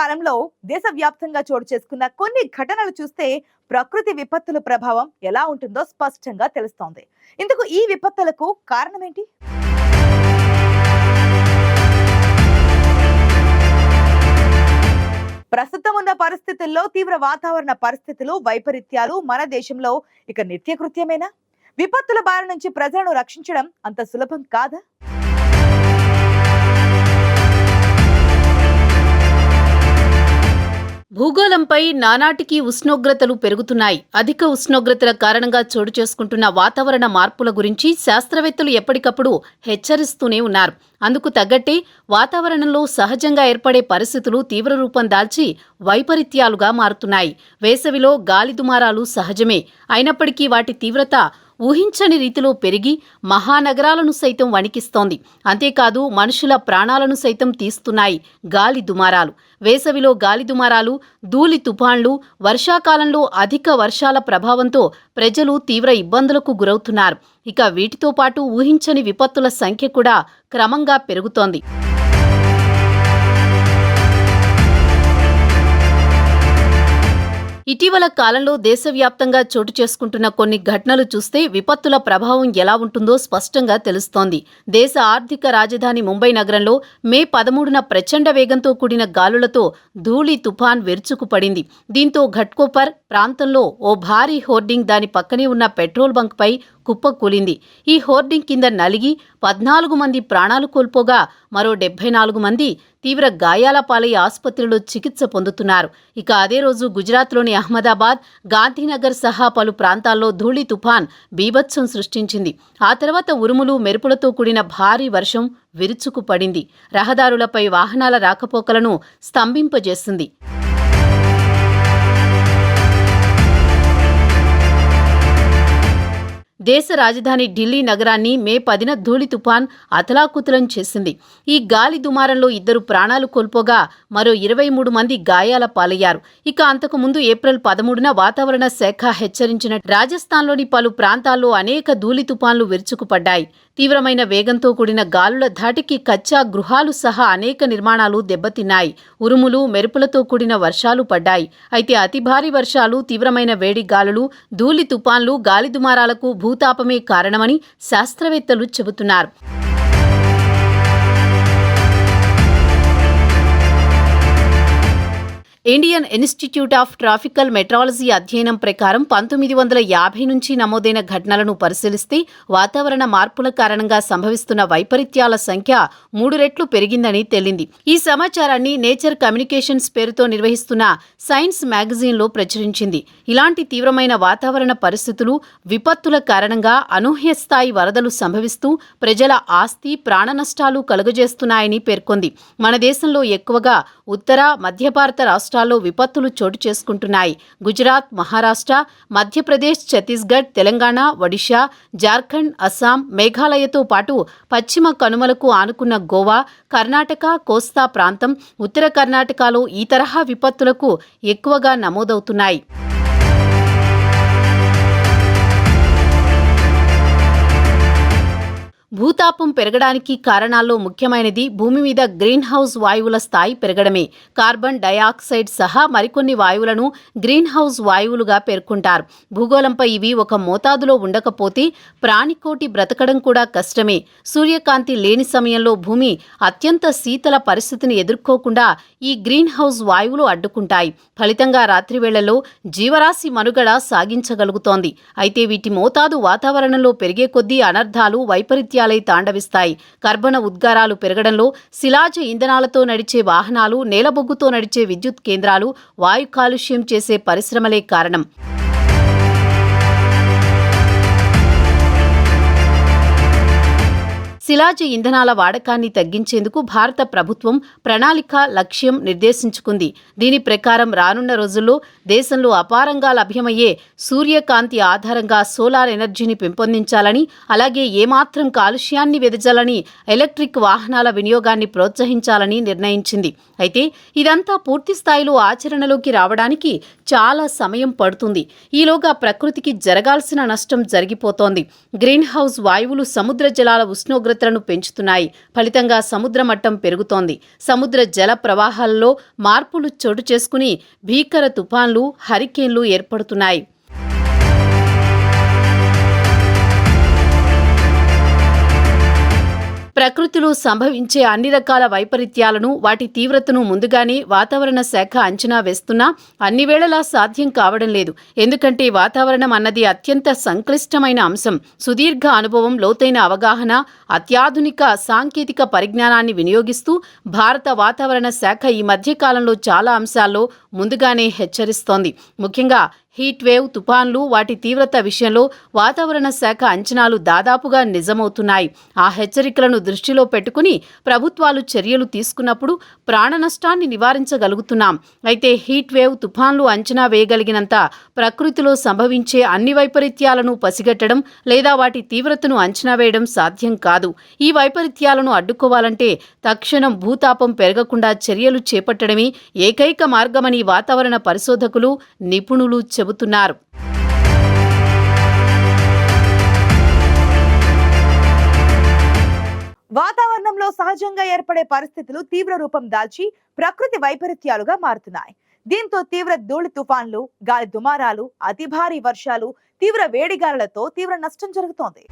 కాలంలో దేశవ్యాప్తంగా చోటు చేసుకున్న కొన్ని ఘటనలు చూస్తే ప్రకృతి విపత్తుల ప్రభావం ఎలా ఉంటుందో స్పష్టంగా తెలుస్తోంది. ఇందుకు ఈ విపత్తులకు కారణమేంటి? ప్రస్తుతం ఉన్న పరిస్థితుల్లో తీవ్ర వాతావరణ పరిస్థితులు, వైపరీత్యాలు మన దేశంలో ఇక నిత్యకృత్యమేనా? విపత్తుల బారి నుంచి ప్రజలను రక్షించడం అంత సులభం కాదా? భూగోళంపై నానాటికి ఉష్ణోగ్రతలు పెరుగుతున్నాయి. అధిక ఉష్ణోగ్రతల కారణంగా చోటు చేసుకుంటున్న వాతావరణ మార్పుల గురించి శాస్త్రవేత్తలు ఎప్పటికప్పుడు హెచ్చరిస్తూనే ఉన్నారు. అందుకు తగ్గట్టే వాతావరణంలో సహజంగా ఏర్పడే పరిస్థితులు తీవ్ర రూపం దాల్చి వైపరీత్యాలుగా మారుతున్నాయి. వేసవిలో గాలి దుమారాలు సహజమే. అయినప్పటికీ వాటి తీవ్రత ఊహించని రీతిలో పెరిగి మహానగరాలను సైతం వణికిస్తోంది. అంతేకాదు మనుషుల ప్రాణాలను సైతం తీస్తున్నాయి గాలి దుమారాలు. వేసవిలో గాలి దుమారాలు, ధూళి తుఫాన్లు, వర్షాకాలంలో అధిక వర్షాల ప్రభావంతో ప్రజలు తీవ్ర ఇబ్బందులకు గురవుతున్నారు. ఇక వీటితో పాటు ఊహించని విపత్తుల సంఖ్య కూడా క్రమంగా పెరుగుతోంది. ఇటీవల కాలంలో దేశవ్యాప్తంగా చోటు చేసుకుంటున్న కొన్ని ఘటనలు చూస్తే విపత్తుల ప్రభావం ఎలా ఉంటుందో స్పష్టంగా తెలుస్తోంది. దేశ ఆర్థిక రాజధాని ముంబై నగరంలో మే 13న ప్రచండ వేగంతో కూడిన గాలులతో ధూళి తుఫాన్ విరుచుకుపడింది. దీంతో ఘట్కోపర్ ప్రాంతంలో ఓ భారీ హోర్డింగ్ దాని పక్కనే ఉన్న పెట్రోల్ బంక్పై కుప్పకూలింది. ఈ హోర్డింగ్ కింద నలిగి 14 మంది ప్రాణాలు కోల్పోగా మరో 74 మంది తీవ్ర గాయాల పాలై ఆసుపత్రిలో చికిత్స పొందుతున్నారు. ఇక అదే రోజు గుజరాత్లోని అహ్మదాబాద్, గాంధీనగర్ సహా పలు ప్రాంతాల్లో ధూళి తుఫాన్ బీభత్సం సృష్టించింది. ఆ తర్వాత ఉరుములు, మెరుపులతో కూడిన భారీ వర్షం విరుచుకుపడింది. రహదారులపై వాహనాల రాకపోకలను స్తంభింపజేసింది. దేశ రాజధాని ఢిల్లీ నగరాన్ని మే 10న ధూళి తుఫాన్ అతలాకుతలం చేసింది. ఈ గాలి దుమారంలో 2 ప్రాణాలు కోల్పోగా మరో 23 మంది గాయాల పాలయ్యారు. ఇక అంతకు ముందు ఏప్రిల్ 13న వాతావరణ శాఖ హెచ్చరించిన రాజస్థాన్లోని పలు ప్రాంతాల్లో అనేక ధూళి తుఫాన్లు విరుచుకుపడ్డాయి. తీవ్రమైన వేగంతో కూడిన గాలుల ధాటికి కచ్చా గృహాలు సహా అనేక నిర్మాణాలు దెబ్బతిన్నాయి. ఉరుములు, మెరుపులతో కూడిన వర్షాలు పడ్డాయి. అయితే అతి భారీ వర్షాలు, తీవ్రమైన వేడి గాలులు, ధూళి తుఫాన్లు, గాలి దుమారాలకు భూతాపమే కారణమని శాస్త్రవేత్తలు చెబుతున్నారు. Indian Institute of Tropical Meteorology అధ్యయనం ప్రకారం 1950 నుంచి నమోదైన ఘటనలను పరిశీలిస్తే వాతావరణ మార్పుల కారణంగా సంభవిస్తున్న వైపరీత్యాల సంఖ్య 3 రెట్లు పెరిగిందని తేలింది. ఈ సమాచారాన్ని నేచర్ కమ్యూనికేషన్స్ పేరుతో నిర్వహిస్తున్న సైన్స్ మ్యాగజైన్లో ప్రచురించింది. ఇలాంటి తీవ్రమైన వాతావరణ పరిస్థితులు, విపత్తుల కారణంగా అనూహ్య స్థాయి వరదలు సంభవిస్తూ ప్రజల ఆస్తి, ప్రాణ నష్టాలు కలుగజేస్తున్నాయని పేర్కొంది. మన దేశంలో ఎక్కువగా ఉత్తర, మధ్య భారత రాష్ట్రాల్లో విపత్తులు చోటు చేసుకుంటున్నాయి. గుజరాత్, మహారాష్ట్ర, మధ్యప్రదేశ్, ఛత్తీస్గఢ్, తెలంగాణ, ఒడిషా, జార్ఖండ్, అస్సాం, మేఘాలయతో పాటు పశ్చిమ కనుమలకు ఆనుకున్న గోవా, కర్ణాటక, కోస్తా ప్రాంతం, ఉత్తర కర్ణాటకలో ఈ తరహా విపత్తులకు ఎక్కువగా నమోదవుతున్నాయి. భూతాపం పెరగడానికి కారణాల్లో ముఖ్యమైనది భూమి మీద గ్రీన్ హౌస్ వాయువుల స్థాయి పెరగడమే. కార్బన్ డయాక్సైడ్ సహా మరికొన్ని వాయువులను గ్రీన్ హౌస్ వాయువులుగా పేర్కొంటారు. భూగోళంపై ఇవి ఒక మోతాదులో ఉండకపోతే ప్రాణికోటి బ్రతకడం కూడా కష్టమే. సూర్యకాంతి లేని సమయంలో భూమి అత్యంత శీతల పరిస్థితిని ఎదుర్కోకుండా ఈ గ్రీన్ హౌస్ వాయువులు అడ్డుకుంటాయి. ఫలితంగా రాత్రివేళల్లో జీవరాశి మనుగడ సాగించగలుగుతోంది. అయితే వీటి మోతాదు వాతావరణంలో పెరిగే కొద్దీ అనర్థాలు, వైపరీత్యాలై తాండవిస్తాయి. కర్బన ఉద్గారాలు పెరగడంలో శిలాజ ఇంధనాలతో నడిచే వాహనాలు, నేలబొగ్గుతో నడిచే విద్యుత్ కేంద్రాలు, వాయు కాలుష్యం చేసే పరిశ్రమలే కారణం. శిలాజ ఇంధనాల వాడకాన్ని తగ్గించేందుకు భారత ప్రభుత్వం ప్రణాళిక, లక్ష్యం నిర్దేశించుకుంది. దీని ప్రకారం రానున్న రోజుల్లో దేశంలో అపారంగా లభ్యమయ్యే సూర్యకాంతి ఆధారంగా సోలార్ ఎనర్జీని పెంపొందించాలని, అలాగే ఏమాత్రం కాలుష్యాన్ని వెదజల్లని ఎలక్ట్రిక్ వాహనాల వినియోగాన్ని ప్రోత్సహించాలని నిర్ణయించింది. అయితే ఇదంతా పూర్తి స్థాయిలో ఆచరణలోకి రావడానికి చాలా సమయం పడుతుంది. ఈలోగా ప్రకృతికి జరగాల్సిన నష్టం జరిగిపోతోంది. గ్రీన్ హౌస్ వాయువులు సముద్ర జలాల ఉష్ణోగ్రత ఉష్ణోగ్రతలను పెంచుతున్నాయి. ఫలితంగా సముద్ర మట్టం పెరుగుతోంది. సముద్ర జల ప్రవాహాల్లో మార్పులు చోటు చేసుకుని భీకర తుఫాన్లు, హరికేన్లు ఏర్పడుతున్నాయి. ప్రకృతిలో సంభవించే అన్ని రకాల వైపరీత్యాలను, వాటి తీవ్రతను ముందుగానే వాతావరణ శాఖ అంచనా వేస్తున్నా అన్ని వేళలా సాధ్యం కావడం లేదు. ఎందుకంటే వాతావరణం అన్నది అత్యంత సంక్లిష్టమైన అంశం. సుదీర్ఘ అనుభవం, లోతైన అవగాహన, అత్యాధునిక సాంకేతిక పరిజ్ఞానాన్ని వినియోగిస్తూ భారత వాతావరణ శాఖ ఈ మధ్య కాలంలో చాలా అంశాల్లో ముందుగానే హెచ్చరిస్తోంది. ముఖ్యంగా హీట్ వేవ్, తుపాన్లు, వాటి తీవ్రత విషయంలో వాతావరణ శాఖ అంచనాలు దాదాపుగా నిజమవుతున్నాయి. ఆ హెచ్చరికలను దృష్టిలో పెట్టుకుని ప్రభుత్వాలు చర్యలు తీసుకున్నప్పుడు ప్రాణ నష్టాన్ని నివారించగలుగుతున్నాం. అయితే హీట్ వేవ్, తుపాన్లు అంచనా వేయగలిగినంత ప్రకృతిలో సంభవించే అన్ని వైపరీత్యాలను పసిగట్టడం లేదా వాటి తీవ్రతను అంచనా వేయడం సాధ్యం కాదు. ఈ వైపరీత్యాలను అడ్డుకోవాలంటే తక్షణం భూతాపం పెరగకుండా చర్యలు చేపట్టడమే ఏకైక మార్గమని వాతావరణ పరిశోధకులు, నిపుణులు చెబుతున్నారు. వాతావరణంలో సహజంగా ఏర్పడే పరిస్థితులు తీవ్ర రూపం దాల్చి ప్రకృతి వైపరీత్యాలుగా మారుతున్నాయి. దీంతో తీవ్ర ధూళి తుఫాన్లు, గాలి దుమారాలు, అతి భారీ వర్షాలు, తీవ్ర వేడిగాలులతో తీవ్ర నష్టం జరుగుతోంది.